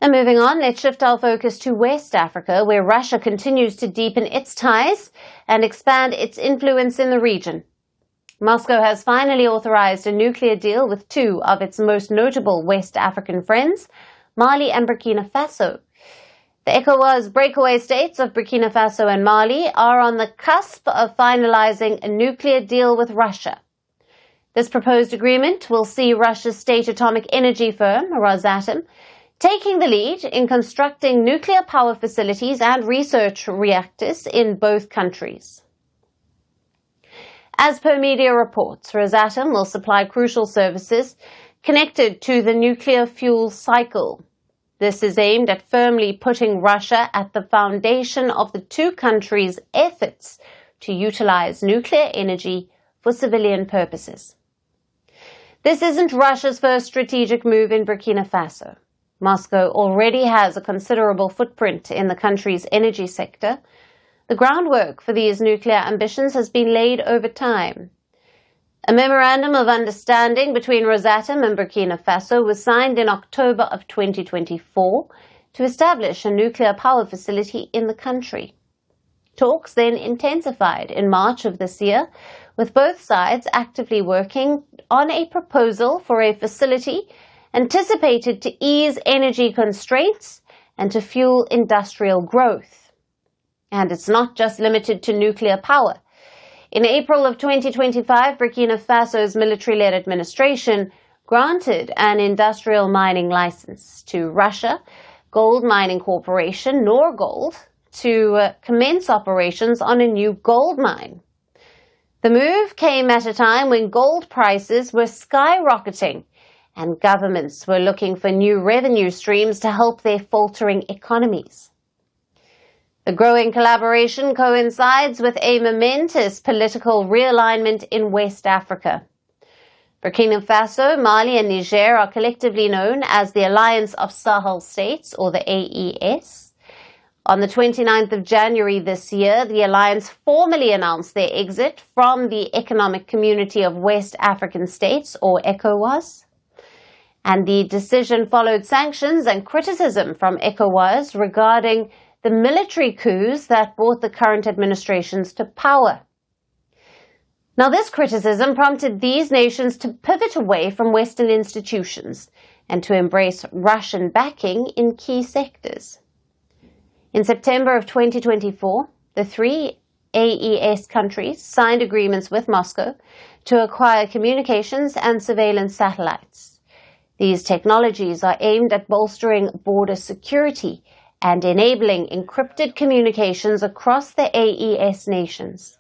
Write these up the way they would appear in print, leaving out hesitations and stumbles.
And moving on, let's shift our focus to West Africa, where Russia continues to deepen its ties and expand its influence in the region. Moscow has finally authorized a nuclear deal with two of its most notable West African friends, Mali and Burkina Faso. The ECOWAS breakaway states of Burkina Faso and Mali are on the cusp of finalizing a nuclear deal with Russia. This proposed agreement will see Russia's state atomic energy firm, Rosatom, taking the lead in constructing nuclear power facilities and research reactors in both countries. As per media reports, Rosatom will supply crucial services connected to the nuclear fuel cycle. This is aimed at firmly putting Russia at the foundation of the two countries' efforts to utilize nuclear energy for civilian purposes. This isn't Russia's first strategic move in Burkina Faso. Moscow already has a considerable footprint in the country's energy sector. The groundwork for these nuclear ambitions has been laid over time. A memorandum of understanding between Rosatom and Burkina Faso was signed in October of 2024 to establish a nuclear power facility in the country. Talks then intensified in March of this year, with both sides actively working on a proposal for a facility anticipated to ease energy constraints and to fuel industrial growth. And it's not just limited to nuclear power. In April of 2025, Burkina Faso's military-led administration granted an industrial mining license to Russia Gold Mining Corporation, Norgold, to commence operations on a new gold mine. The move came at a time when gold prices were skyrocketing and governments were looking for new revenue streams to help their faltering economies. The growing collaboration coincides with a momentous political realignment in West Africa. Burkina Faso, Mali and Niger are collectively known as the Alliance of Sahel States, or the AES. On the 29th of January this year, the alliance formally announced their exit from the Economic Community of West African States, or ECOWAS. And the decision followed sanctions and criticism from ECOWAS regarding the military coups that brought the current administrations to power. Now, this criticism prompted these nations to pivot away from Western institutions and to embrace Russian backing in key sectors. In September of 2024, the three AES countries signed agreements with Moscow to acquire communications and surveillance satellites. These technologies are aimed at bolstering border security and enabling encrypted communications across the AES nations.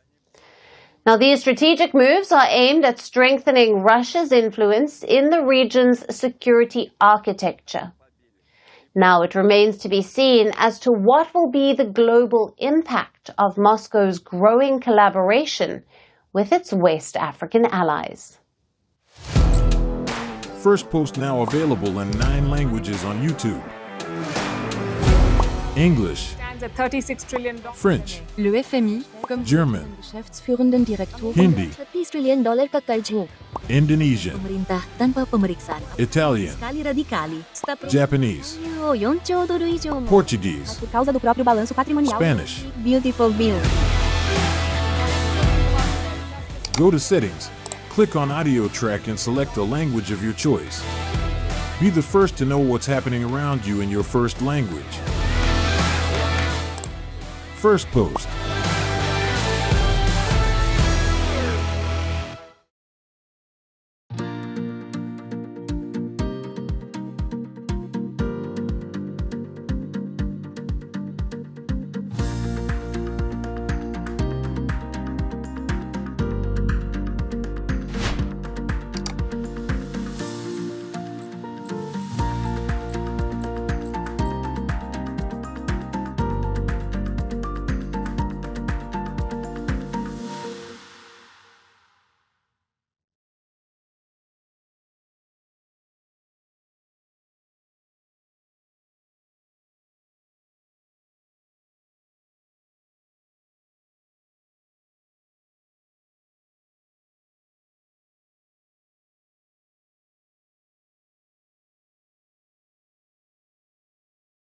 Now, these strategic moves are aimed at strengthening Russia's influence in the region's security architecture. Now, it remains to be seen as to what will be the global impact of Moscow's growing collaboration with its West African allies. Firstpost now available in 9 languages on YouTube. English, $36 trillion. French, Le FMI, comme German, Geschäftsführenden Direktor, Hindi, $30 trillion ka kaljo. Indonesian, Pemerintah tanpa pemeriksaan. Italian, Sekali radikali. Japanese, $4 idioma. Portuguese, Por causa do próprio balanço patrimonial. Spanish. Beautiful bill. Go to Settings, click on Audio Track and select a language of your choice. Be the first to know what's happening around you in your first language. Firstpost.